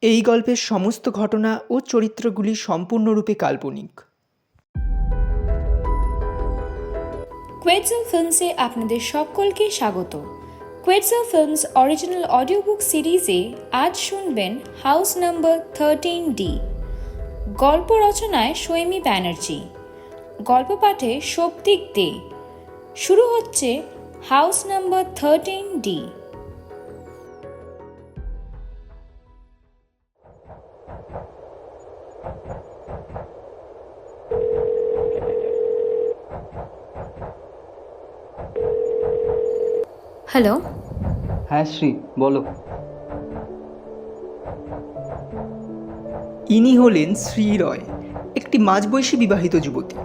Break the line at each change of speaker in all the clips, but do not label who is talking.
এই গল্পের সমস্ত ঘটনা ও চরিত্রগুলি সম্পূর্ণরূপে কাল্পনিক।
কোয়েটজেল ফিল্মসে আপনাদের সকলকে স্বাগত। কোয়েটজেল ফিল্মস অরিজিনাল অডিও বুক সিরিজে আজ শুনবেন হাউস নাম্বার 13D। গল্প রচনায় সৈমি ব্যানার্জি, গল্প পাঠে শক্তিক দে। শুরু হচ্ছে হাউস নাম্বার 13D। হ্যালো।
হ্যাঁ শ্রী, বলো।
ইনি হলেন শ্রী রয়, একটি মাঝবয়সী বিবাহিত যুবতী।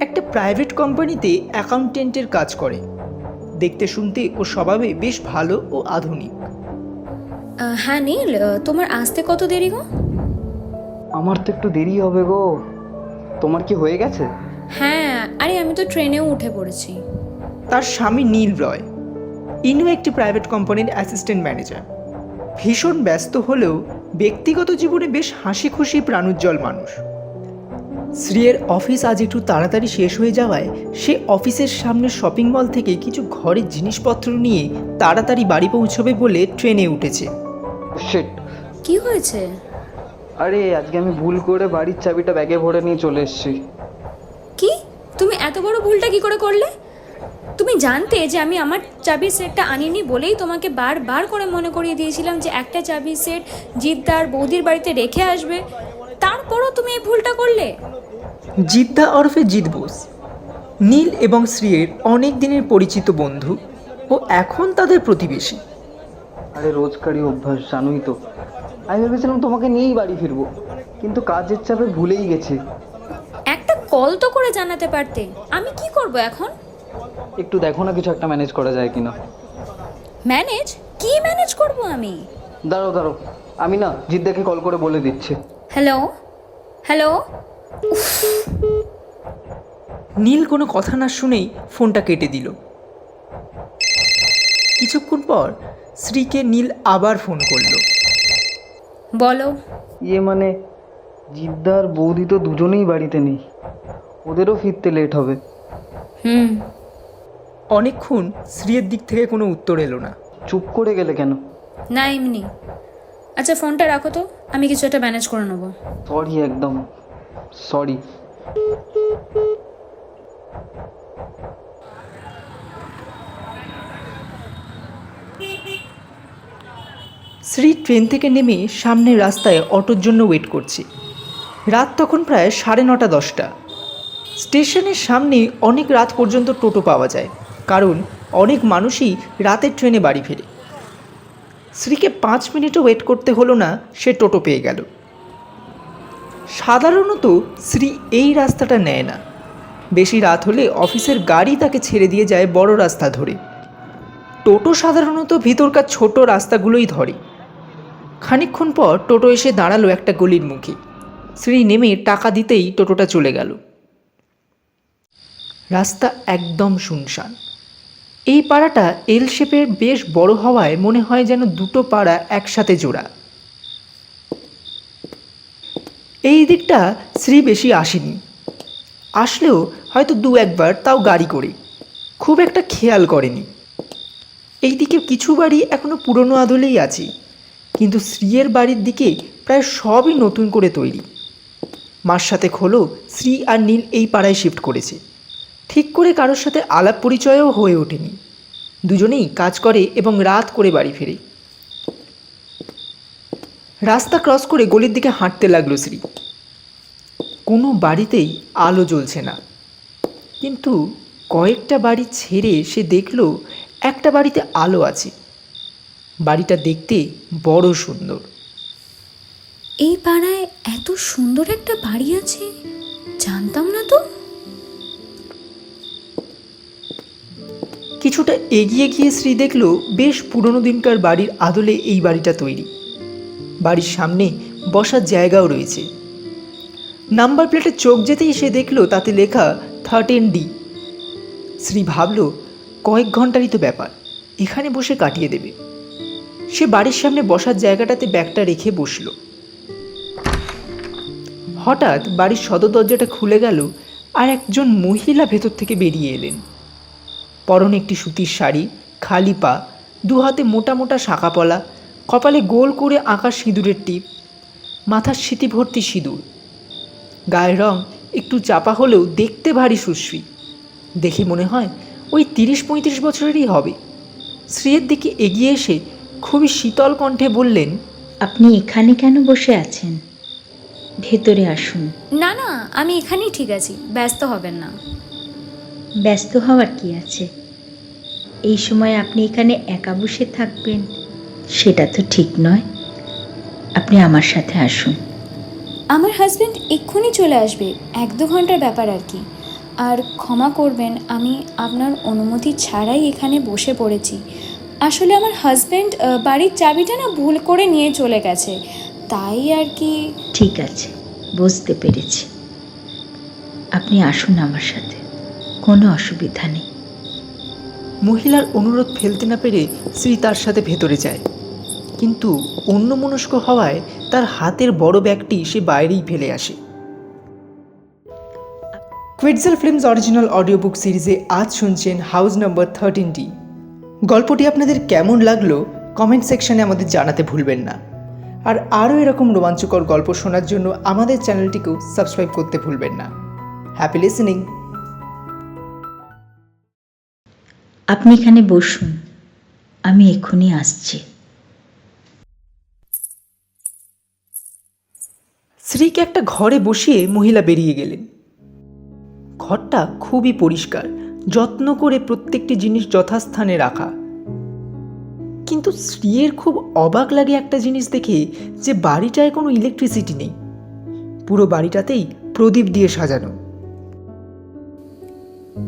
একটা প্রাইভেট কোম্পানিতে অ্যাকাউন্টেন্টের কাজ করে। দেখতে শুনতে ও স্বভাবে বেশ ভালো ও আধুনিক।
হ্যাঁ নীল, তোমার আসতে কত দেরি গো?
আমার তো একটু দেরি হবে গো। তোমার কি হয়ে গেছে?
হ্যাঁ, আরে আমি তো ট্রেনেও উঠে পড়েছি।
তার স্বামী নীল রয়, ইনিও একটি প্রাইভেট কোম্পানির অ্যাসিস্ট্যান্ট ম্যানেজার। ভীষণ ব্যস্ত হলেও ব্যক্তিগত জীবনে বেশ হাসি খুশি প্রাণোজ্জ্বল মানুষ। শ্রীয়ের অফিস আজ একটু তাড়াতাড়ি শেষ হয়ে যাওয়ায় সে অফিসের সামনে শপিং মল থেকে কিছু ঘরের জিনিসপত্র নিয়ে তাড়াতাড়ি বাড়ি পৌঁছবে বলে ট্রেনে উঠেছে।
শিট।
কি হয়েছে?
আরে আজকে আমি ভুল করে বাড়ির চাবিটা ব্যাগে ভরে নিয়ে চলে এসেছি।
কি? তুমি এত বড় ভুলটা কি করে করলে? তুমি জানতে যে আমি আমার চাবির সেটটা আনিনি বলেই তোমাকে বারবার করে মনে করিয়ে দিয়েছিলাম যে একটা চাবির সেট জিদ্দার বৌদির বাড়িতে রেখে আসবে, তারপরও তুমি এই ভুলটা করলে।
জিদ্দা ওরফে জিদ বোস নীল এবং শ্রীয়ের অনেক দিনের পরিচিত বন্ধু ও এখন তাদের প্রতিবেশী।
আরে রোজকারই অভ্যাস, জানোই তো। আমি ভেবেছিলাম তোমাকে নিয়েই বাড়ি ফিরবো, কিন্তু কাজের চাপে ভুলেই গেছি।
একটা কল তো করে জানাতে পারতে। আমি কি করব এখন?
একটু দেখো না কিছু একটা ম্যানেজ করা যায় কিনা।
ম্যানেজ? কি ম্যানেজ করব আমি?
দাঁড়াও দাঁড়াও, আমি না জিদ্দাকে কল করে বলে দিচ্ছি।
Hello hello.
নীল কোনো কথা না শুনেই ফোনটা কেটে দিল। কিছুক্ষণ পর শ্রীকে নীল আবার ফোন করলো।
বলো।
মানে জিদ্দার বৌদি তো দুজনেই বাড়িতে নেই, ওদেরও ফিরতে লেট হবে।
অনেকক্ষণ শ্রীয়ের দিক থেকে কোনো উত্তর এলো না।
চুপ করে গেলে কেন?
না এমনি। আচ্ছা ফোনটা রাখো তো, আমি কিছু একটা ম্যানেজ করে নেবো।
সরি, একদম সরি।
শ্রী ট্রেন থেকে নেমে সামনের রাস্তায় অটোর জন্য ওয়েট করছে। রাত তখন প্রায় 9:30-10টা। স্টেশনের সামনে অনেক রাত পর্যন্ত টোটো পাওয়া যায়, কারণ অনেক মানুষই রাতের ট্রেনে বাড়ি ফেরে। শ্রীকে 5 মিনিটও ওয়েট করতে হলো না, সে টোটো পেয়ে গেল। সাধারণত শ্রী এই রাস্তাটা নেয় না। বেশি রাত হলে অফিসের গাড়ি তাকে ছেড়ে দিয়ে যায় বড় রাস্তা ধরে। টোটো সাধারণত ভিতরকার ছোট রাস্তাগুলোই ধরে। খানিকক্ষণ পর টোটো এসে দাঁড়ালো একটা গলির মুখে। শ্রী নেমে টাকা দিতেই টোটোটা চলে গেল। রাস্তা একদম শুনশান। এই পাড়াটা এল শেপের বেশ বড় হওয়ায় মনে হয় যেন দুটো পাড়া একসাথে জোড়া। এই দিকটা শ্রী বেশি আসেনি, আসলেও হয়তো 2-1 বার, তাও গাড়ি করে। খুব একটা খেয়াল করেনি। এই দিকে কিছু বাড়ি এখনও পুরনো আদলেই আছে, কিন্তু শ্রীয়ের বাড়ির দিকে প্রায় সবই নতুন করে তৈরি। মার সাথে খোলো শ্রী আর নীল এই পাড়ায় শিফট করেছে। ঠিক করে কারোর সাথে আলাপ পরিচয়ও হয়ে ওঠেনি। দুজনেই কাজ করে এবং রাত করে বাড়ি ফেরে। রাস্তা ক্রস করে গলির দিকে হাঁটতে লাগলো শ্রী। কোনো বাড়িতেই আলো জ্বলছে না, কিন্তু কয়েকটা বাড়ি ছেড়ে সে দেখল একটা বাড়িতে আলো আছে। বাড়িটা দেখতে বড় সুন্দর।
এই পাড়ায় এত সুন্দর একটা বাড়ি আছে, জানতাম না তো।
কিছুটা এগিয়ে গিয়ে শ্রী দেখল বেশ পুরনো দিনকার বাড়ির আদলে এই বাড়িটা তৈরি। বাড়ির সামনে বসার জায়গাও রয়েছে। নাম্বার প্লেটে চোখ যেতেই সে দেখল তাতে লেখা 13D। শ্রী ভাবল কয়েক ঘন্টারই তো ব্যাপার, এখানে বসে কাটিয়ে দেবে। সে বাড়ির সামনে বসার জায়গাটাতে ব্যাগটা রেখে বসল। হঠাৎ বাড়ির সদর দরজাটা খুলে গেল আর একজন মহিলা ভেতর থেকে বেরিয়ে এলেন। পরনে একটি সুতির শাড়ি, খালি পা, দু হাতে মোটা মোটা শাঁখাপলা, কপালে গোল করে আঁকা সিঁদুরের টিপ, মাথার স্মৃতি ভর্তি সিঁদুর। গায়ের রং একটু চাপা হলেও দেখতে ভারী সুশ্রী। দেখে মনে হয় ওই 30-35 বছরেরই হবে। শ্রীয়ের দিকে এগিয়ে এসে খুবই শীতল কণ্ঠে বললেন,
আপনি এখানে কেন বসে আছেন? ভেতরে আসুন।
না না, আমি এখানেই ঠিক আছি, ব্যস্ত হবেন না।
ব্যস্ত হওয়ার কি আছে? এই সময় আপনি এখানে একা বসে থাকবেন সেটা তো ঠিক নয়। আপনি আমার সাথে আসুন।
আমার হাজব্যান্ড এক্ষুনি চলে আসবে, 1-2 ঘন্টার ব্যাপার আর কি। আর ক্ষমা করবেন, আমি আপনার অনুমতি ছাড়াই এখানে বসে পড়েছি। আসলে আমার হাজব্যান্ড বাড়ির চাবিটা না ভুল করে নিয়ে চলে গেছে, তাই আর কি।
ঠিক আছে, বুঝতে পেরেছি। আপনি আসুন আমার সাথে, কোনো অসুবিধা নেই।
মহিলার অনুরোধ ফেলতে না পেরে শ্রী তার সাথে ভেতরে যায়, কিন্তু অন্যমনস্ক হওয়ায় তার হাতের বড় ব্যাগটি সে বাইরেই ফেলে আসে। কুইটজেল ফিল্মস অরিজিনাল অডিও বুক সিরিজে আজ শুনছেন হাউস নাম্বার 13D। গল্পটি আপনাদের কেমন লাগলো কমেন্ট সেকশনে আমাদের জানাতে ভুলবেন না। আর আরও এরকম রোমাঞ্চকর গল্প শোনার জন্য আমাদের চ্যানেলটিকেও সাবস্ক্রাইব করতে ভুলবেন না। Happy listening.
আপনি এখানে বসুন, আমি এক্ষুনি আসছি।
শ্রীকে একটা ঘরে বসিয়ে মহিলা বেরিয়ে গেলেন। ঘরটা খুবই পরিষ্কার, যত্ন করে প্রত্যেকটি জিনিস যথাস্থানে রাখা। কিন্তু শ্রীয়ের খুব অবাক লাগে একটা জিনিস দেখে, যে বাড়িটায় কোনো ইলেকট্রিসিটি নেই। পুরো বাড়িটাতেই প্রদীপ দিয়ে সাজানো।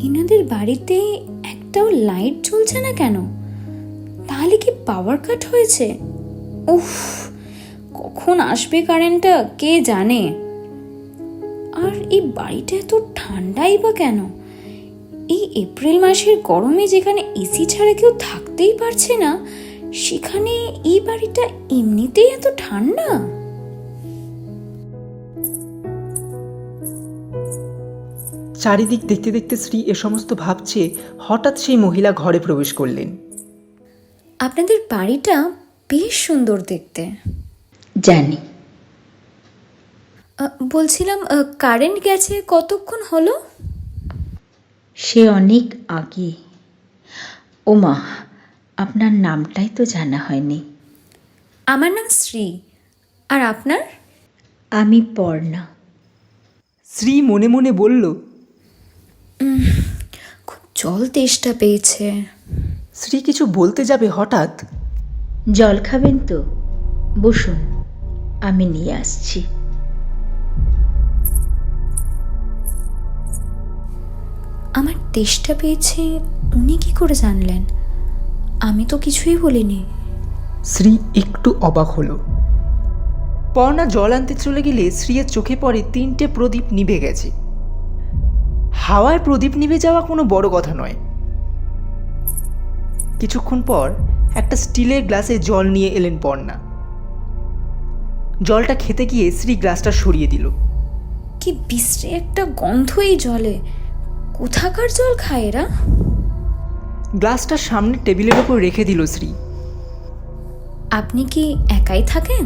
এনাদের বাড়িতে একটাও লাইট জ্বলছে না কেন? তাহলে কি পাওয়ার কাট হয়েছে? উফ, কখন আসবে কারেন্টটা কে জানে। আর এই বাড়িটা এত ঠান্ডাই বা কেন? এই এপ্রিল মাসের গরমে যেখানে এসি ছাড়া কেউ থাকতেই পারছে না, সেখানে এই বাড়িটা এমনিতেই এত ঠান্ডা।
চারিদিক দেখতে দেখতে শ্রী এ সমস্ত ভাবছে, হঠাৎ সেই মহিলা ঘরে প্রবেশ করলেন।
আপনাদের বাড়িটা বেশ সুন্দর দেখতে।
জানি।
বলছিলাম, কারেন্ট গেছে কতক্ষণ হলো?
সে অনেক আগে। ওমা, আপনার নামটাই তো জানা হয়নি।
আমার নাম শ্রী। আর আপনার?
আমি পর্ণা।
শ্রী মনে মনে বলল,
খুব জল তেষ্টা পেয়েছে।
শ্রী কিছু বলতে যাবে, হঠাৎ
জল খাবেন তো? বসুন, আমি নিয়ে আসছি।
আমার তেষ্টা পেয়েছে উনি কি করে জানলেন? আমি তো কিছুই বলিনি।
শ্রী একটু অবাক হলো। পর্ণা জল আনতে চলে গেলে শ্রীয়ের চোখে পড়ে 3টে প্রদীপ নিভে গেছে। হাওয়ায় প্রদীপ নিভে যাওয়া কোনো বড় কথা নয়। কিছুক্ষণ পর একটা স্টিলের গ্লাসে জল নিয়ে এলেন পর্ণা। জলটা খেতে গিয়ে শ্রী গ্লাসটা সরিয়ে দিল।
কি বিশ্রী একটা গন্ধ এই জলে। কোথাকার জল খায় এরা?
গ্লাসটা সামনে টেবিলের ওপর রেখে দিল শ্রী।
আপনি কি একাই থাকেন?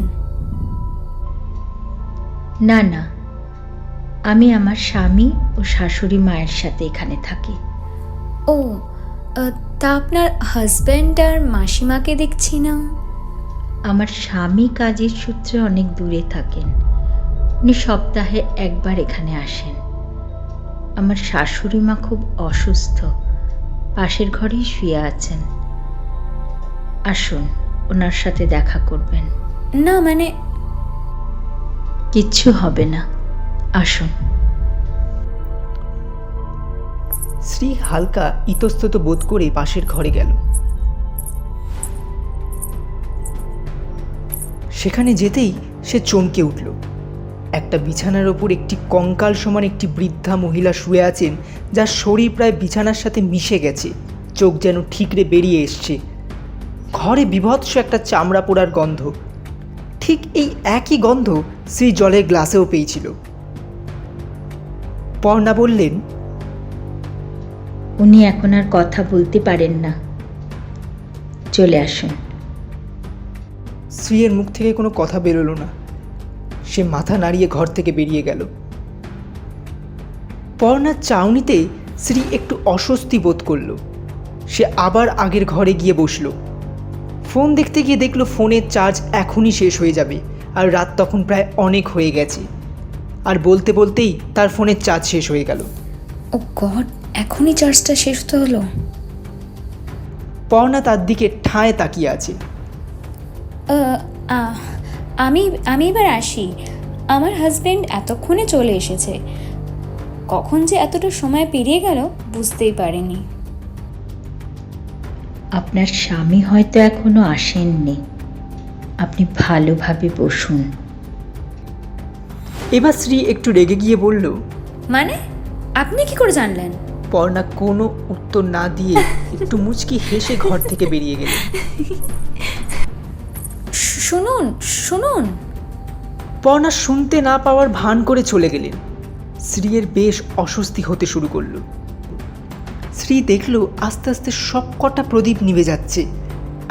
না না, আমি আমার স্বামী ও শাশুড়ি মায়ের সাথে এখানে থাকি।
ও, তা আপনার হাজব্যান্ড আর মাসিমাকে দেখছি না।
আমার স্বামী কাজের সূত্রে অনেক দূরে থাকেন, উনি সপ্তাহে একবার এখানে আসেন। আমার শাশুড়ি মা খুব অসুস্থ, পাশের ঘরেই শুয়ে আছেন। আসুন, ওনার সাথে দেখা করবেন।
না মানে,
কিচ্ছু হবে না, আসুন।
শ্রী হালকা ইতস্তত বোধ করে পাশের ঘরে গেল। সেখানে যেতেই সে চমকে উঠল। একটা বিছানার ওপর একটি কঙ্কাল সমান একটি বৃদ্ধা মহিলা শুয়ে আছেন, যার শরীর প্রায় বিছানার সাথে মিশে গেছে, চোখ যেন ঠিকরে বেরিয়ে এসছে। ঘরে বীভৎস একটা চামড়া পোড়ার গন্ধ। ঠিক এই একই গন্ধ শ্রী জলের গ্লাসেও পেয়েছিল। পর্ণা বললেন,
উনি এখন আর কথা বলতে পারেন না, চলে আসুন।
শ্রীয়ের মুখ থেকে কোনো কথা বেরোলো না। সে মাথা নাড়িয়ে ঘর থেকে বেরিয়ে গেল। পর্ণার চাউনিতে শ্রী একটু অস্বস্তি বোধ করল। সে আবার আগের ঘরে গিয়ে বসল। ফোন দেখতে গিয়ে দেখলো ফোনের চার্জ এখনই শেষ হয়ে যাবে, আর রাত তখন প্রায় অনেক হয়ে গেছে। আর বলতে বলতেই তার ফোনের চার্জ শেষ হয়ে গেল।
ও গড, এখনই চার্জটা শেষ তো হলো।
পর্ণা তার দিকে ঠায় তাকিয়ে আছে।
আমি এবার আসি। আমার হাজবেন্ড এতক্ষণে চলে এসেছে। কখন যে এতটা সময় পেরিয়ে গেল বুঝতেই পারিনি।
আপনার স্বামী হয়তো এখনো আসেননি, আপনি ভালোভাবে বসুন।
এবার শ্রী একটু রেগে গিয়ে বলল,
মানে আপনি কি করে জানলেন?
পর্ণা কোনো উত্তর না দিয়ে একটু মুচকি হেসে ঘর থেকে বেরিয়ে গেল।
শুনুন শুনুন।
পর্ণা শুনতে না পাওয়ার ভান করে চলে গেলেন। শ্রীয়ের বেশ অস্বস্তি হতে শুরু করলো। শ্রী দেখল আস্তে আস্তে সব কটা প্রদীপ নিভে যাচ্ছে,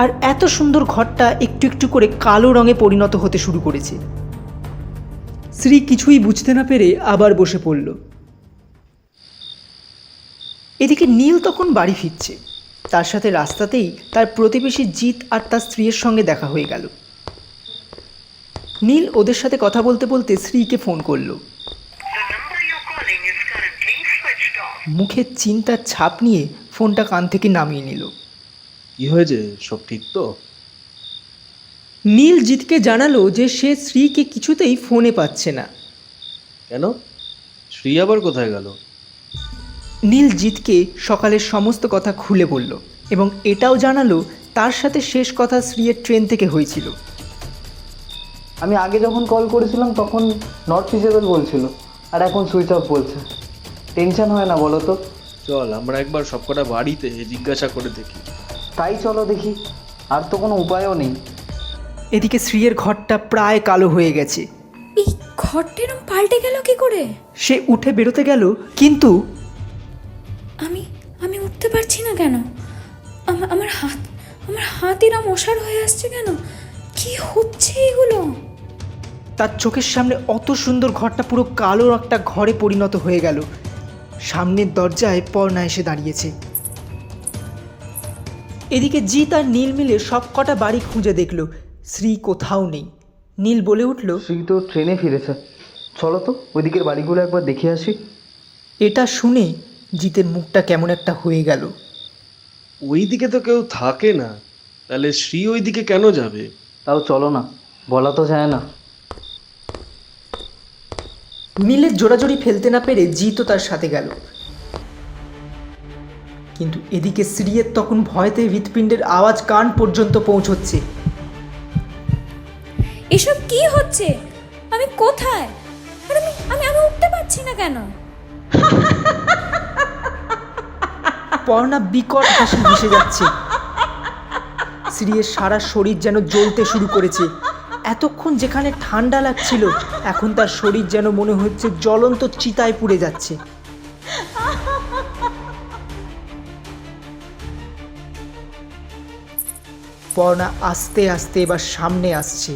আর এত সুন্দর ঘরটা একটু একটু করে কালো রঙে পরিণত হতে শুরু করেছে। শ্রী কিছুই বুঝতে না পেরে আবার বসে পড়ল। এদিকে নীল তখন বাড়ি ফিরছে। তার সাথে রাস্তাতেই তার প্রতিবেশী জিৎ আর তার স্ত্রীর সঙ্গে দেখা হয়ে গেল। নীল ওদের সাথে কথা বলতে বলতে শ্রীকে ফোন করলো। মুখে চিন্তার ছাপ নিয়ে ফোনটা কান থেকে নামিয়ে নিল।
কি হয়েছে, সব ঠিক তো?
নীল জিতকে জানালো যে সে শ্রীকে কিছুতেই ফোনে পাচ্ছে না।
কেন? শ্রী আবার কোথায় গেল?
নীল জিতকে সকালের সমস্ত কথা খুলে বলল এবং এটাও জানালো তার সাথে শেষ কথা শ্রীয়ের ট্রেন থেকে হয়েছিল।
আমি আগে যখন কল করেছিলাম তখন নট রিচেবল বলছিল, আর এখন সুইচ অফ বলছে। টেনশন হয় না বলো তো?
চল আমরা একবার সবকটা বাড়িতে জিজ্ঞাসা করে দেখি।
তাই চলো দেখি, আর তো কোনো উপায়ও নেই।
এদিকে শ্রীয়ের ঘরটা প্রায় কালো হয়ে গেছে।
এই ঘরটা এরম পাল্টে গেল কি করে?
সে উঠে বেরোতে গেল, কিন্তু
আমি উঠতে পারছি না কেন? আমার হাত এরম অসাড় হয়ে আসছে কেন? কি হচ্ছে এগুলো?
তার চোখের সামনে অত সুন্দর ঘরটা পুরো কালো একটা ঘরে পরিণত হয়ে গেল। সামনের দরজায় পর্ণা এসে দাঁড়িয়েছে। এদিকে জিৎ আর নীল মিলে সব কটা বাড়ি খুঁজে দেখলো, শ্রী কোথাও নেই। নীল বলে উঠল,
শ্রী তো ট্রেনে ফিরেছে, চলো তো ওইদিকের বাড়িগুলো একবার দেখে আসি।
এটা শুনে জিতের মুখটা কেমন একটা হয়ে গেল।
ওই দিকে তো কেউ থাকে না, তাহলে শ্রী ওই দিকে কেন যাবে?
তাও চলো না, বলা তো যায় না।
নীলের জোড়াজোড়ি ফেলতে না পেরে জিতও তার সাথে গেল। কিন্তু এদিকে শ্রীয়ের তখন ভয়তে হৃৎপিণ্ডের আওয়াজ কান পর্যন্ত পৌঁছচ্ছে।
এসব কি হচ্ছে? আমি কোথায়? আর আমি উঠতে পারছি না কেন?
পর্ণা বিকট হাসি ভেসে যাচ্ছে। শ্রীয়ের সারা শরীর যেন জ্বলতে শুরু করেছে। এতক্ষণ যেখানে ঠান্ডা লাগছিল, এখন তার শরীর যেন মনে হচ্ছে জ্বলন্ত চিতায় পুড়ে যাচ্ছে। পর্ণা আস্তে আস্তে এবার সামনে আসছে।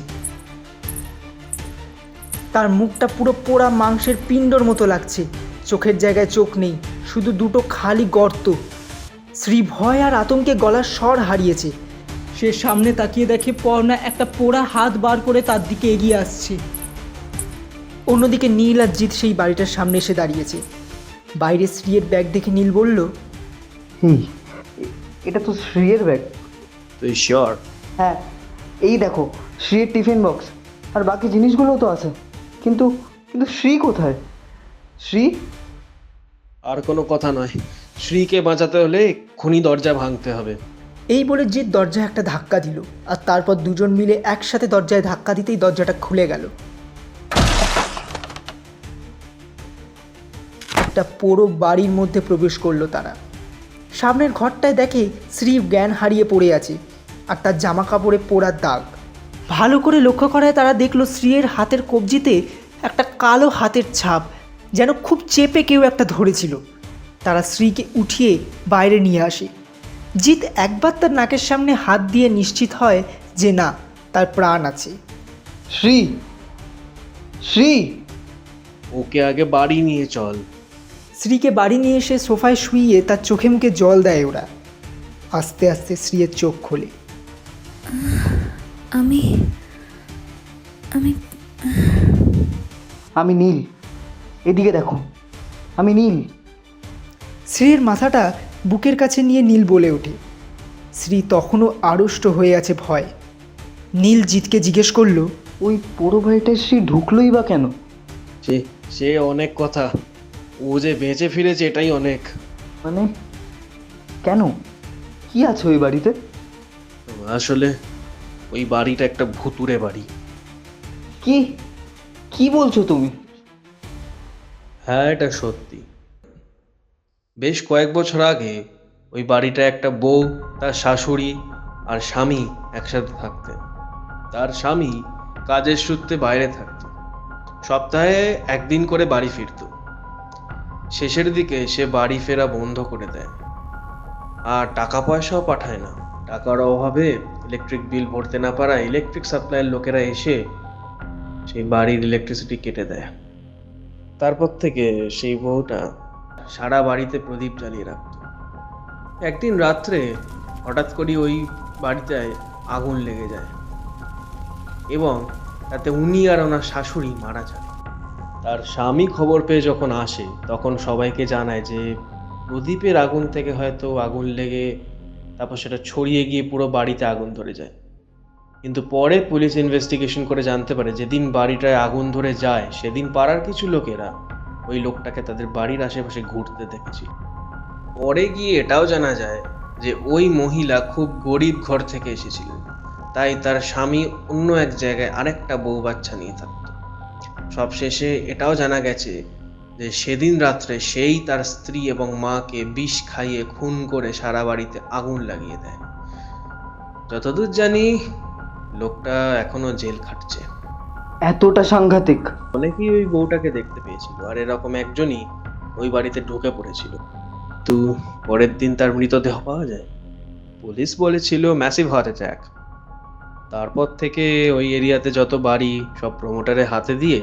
তার মুখটা পুরো পোড়া মাংসের পিণ্ডর মতো লাগছে। চোখের জায়গায় চোখ নেই, শুধু দুটো খালি গর্ত। শ্রী ভয় আর আতঙ্কে গলার স্বর হারিয়েছে। সে সামনে তাকিয়ে দেখে পর্ণা একটা পোড়া হাত বার করে তার দিকে এগিয়ে আসছে। অন্যদিকে নীল আর জিৎ সেই বাড়িটার সামনে এসে দাঁড়িয়েছে। বাইরে শ্রীয়ের ব্যাগ দেখে নীল বলল,
এটা তো শ্রীয়ের ব্যাগ।
তুই শিওর?
হ্যাঁ, এই দেখো শ্রীয়ের টিফিন বক্স আর বাকি জিনিসগুলোও তো আছে, কিন্তু কিন্তু শ্রী কোথায়? শ্রী?
আর কোনো কথা নয়, শ্রীকে বাঁচাতে হলে এক্ষুনি দরজা ভাঙতে হবে।
এই বলে জিৎ দরজায় একটা ধাক্কা দিল, আর তারপর দুজন মিলে একসাথে দরজায় ধাক্কা দিতেই দরজাটা খুলে গেল। একটা পুরো বাড়ির মধ্যে প্রবেশ করলো তারা। সামনের ঘরটায় দেখে শ্রী জ্ঞান হারিয়ে পড়ে আছে। আর তার জামা কাপড়ে পোড়ার দাগ। ভালো করে লক্ষ্য করায় তারা দেখলো শ্রীয়ের হাতের কবজিতে একটা কালো হাতের ছাপ, যেন খুব চেপে কেউ একটা ধরেছিল। তারা শ্রীকে উঠিয়ে বাইরে নিয়ে আসে। জিৎ একবার তার নাকের সামনে হাত দিয়ে নিশ্চিত হয় যে না, তার প্রাণ আছে।
শ্রী, শ্রী!
ওকে আগে বাড়ি নিয়ে চল।
শ্রীকে বাড়ি নিয়ে এসে সোফায় শুইয়ে তার চোখে মুখে জল দেয় ওরা। আস্তে আস্তে শ্রীয়ের চোখ খোলে।
আমি
আমি নীল, এদিকে দেখো, আমি নীল।
শ্রীর মাথাটা বুকের কাছে নিয়ে নীল বলে ওঠে। শ্রী তখনও আড়ষ্ট হয়ে আছে ভয়। নীল জিৎকে জিজ্ঞেস করলো,
ওই পোড়ো বাড়িটায় শ্রী ঢুকলোই বা কেন?
সে সে অনেক কথা, ও যে বেঁচে ফিরেছে এটাই অনেক।
মানে কেন, কি আছে ওই বাড়িতে?
আসলে ওই বাড়িটা একটা ভুতুড়ে বাড়ি।
কি কি বলছো তুমি?
হ্যাঁ, এটা সত্যি। বেশ কয়েক বছর আগে ওই বাড়িটা একটা বউ, তার শাশুড়ি আর স্বামী একসাথে থাকতেন। তার স্বামী কাজের সূত্রে বাইরে থাকত, সপ্তাহে একদিন করে বাড়ি ফিরত। শেষের দিকে সে বাড়ি ফেরা বন্ধ করে দেয়, আর টাকা পয়সাও পাঠায় না। টাকার অভাবে ইলেকট্রিক বিল ভরতে না পারা ইলেকট্রিক সাপ্লাইয়ের লোকেরা এসে সেই বাড়ির ইলেকট্রিসিটি কেটে দেয়। তারপর থেকে সেই বউটা সারা বাড়িতে প্রদীপ জ্বালিয়ে রাখত। একদিন রাত্রে হঠাৎ করে ওই বাড়িতে আগুন লেগে যায় এবং তাতে উনি আর ওনার শাশুড়ি মারা যান। তার স্বামী খবর পেয়ে যখন আসে, তখন সবাইকে জানায় যে প্রদীপের আগুন থেকে হয়তো আগুন লেগে তারপর সেটা ছড়িয়ে গিয়ে পুরো বাড়িতে আগুন ধরে যায়। কিন্তু পরে পুলিশ ইনভেস্টিগেশন করে জানতে পারে যেদিন বাড়িটায় আগুন ধরে যায় সেদিন পাড়ার কিছু লোকেরা ওই লোকটাকে তাদের বাড়ির আশেপাশে ঘুরতে দেখেছিল। পরে গিয়ে এটাও জানা যায় যে ওই মহিলা খুব গরিব ঘর থেকে এসেছিলেন, তাই তার স্বামী অন্য এক জায়গায় আরেকটা বউ বাচ্চা নিয়ে থাকত। সবশেষে এটাও জানা গেছে যে সেদিন রাত্রে সেই তার স্ত্রী এবং মাকে বিষ খাইয়ে খুন করে সারা বাড়িতে আগুন লাগিয়ে দেয়। যতদূর জানি লোকটা এখনো জেল খাটছে।
এতটা সাংঘাতিক?
অনেকেই ওই বউটাকে দেখতে পেয়েছিল, আর এরকম একজনই ওই বাড়িতে ঢুকে পড়েছিল। তো পরের দিন তার মৃতদেহ পাওয়া যায়। পুলিশ বলেছিল ম্যাসিভ হার্ট অ্যাটাক। তারপর থেকে ওই এরিয়াতে যত বাড়ি সব প্রমোটারের হাতে দিয়ে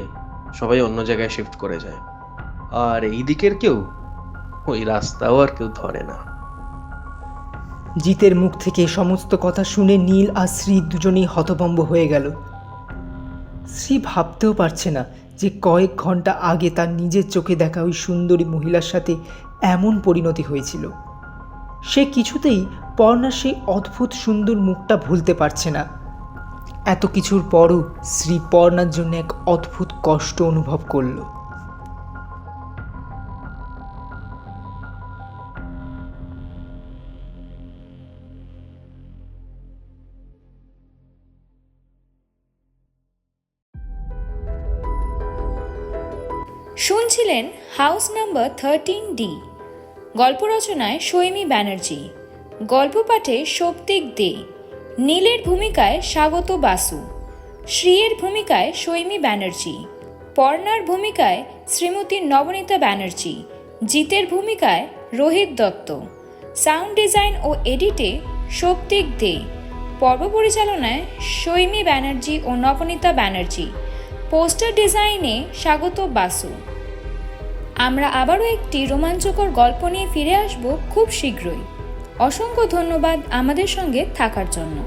সবাই অন্য জায়গায় শিফট করে যায়, আর এই দিকের কেউ ওই রাস্তাও আর কেউ ধরে না।
জিতের মুখ থেকে সমস্ত কথা শুনে নীল আর শ্রী দুজনেই হতভম্ব হয়ে গেল। শ্রী ভাবতেও পারছে না যে কয়েক ঘন্টা আগে তার নিজের চোখে দেখা ওই সুন্দরী মহিলার সাথে এমন পরিণতি হয়েছিল। সে কিছুতেই পর্ণার সেই অদ্ভুত সুন্দর মুখটা ভুলতে পারছে না। এত কিছুর পরও শ্রী পর্ণার জন্য এক অদ্ভুত কষ্ট অনুভব করল।
শুনছিলেন হাউস নাম্বার 13D। গল্প রচনায় সৈমী ব্যানার্জি, গল্প পাঠে সৌপ্তিক দে, নীলের ভূমিকায় স্বাগত বাসু, শ্রীয়ের ভূমিকায় সৈমী ব্যানার্জি, পর্ণার ভূমিকায় শ্রীমতী নবনীতা ব্যানার্জি, জিতের ভূমিকায় রোহিত দত্ত, সাউন্ড ডিজাইন ও এডিটে সৌপ্তিক দে, পর্ব পরিচালনায় সৈমী ব্যানার্জি ও নবনীতা ব্যানার্জি, পোস্টার ডিজাইনে স্বাগত বাসু। আমরা আবারও একটি রোমাঞ্চকর গল্প নিয়ে ফিরে আসব খুব শীঘ্রই। অসংখ্য ধন্যবাদ আমাদের সঙ্গে থাকার জন্য।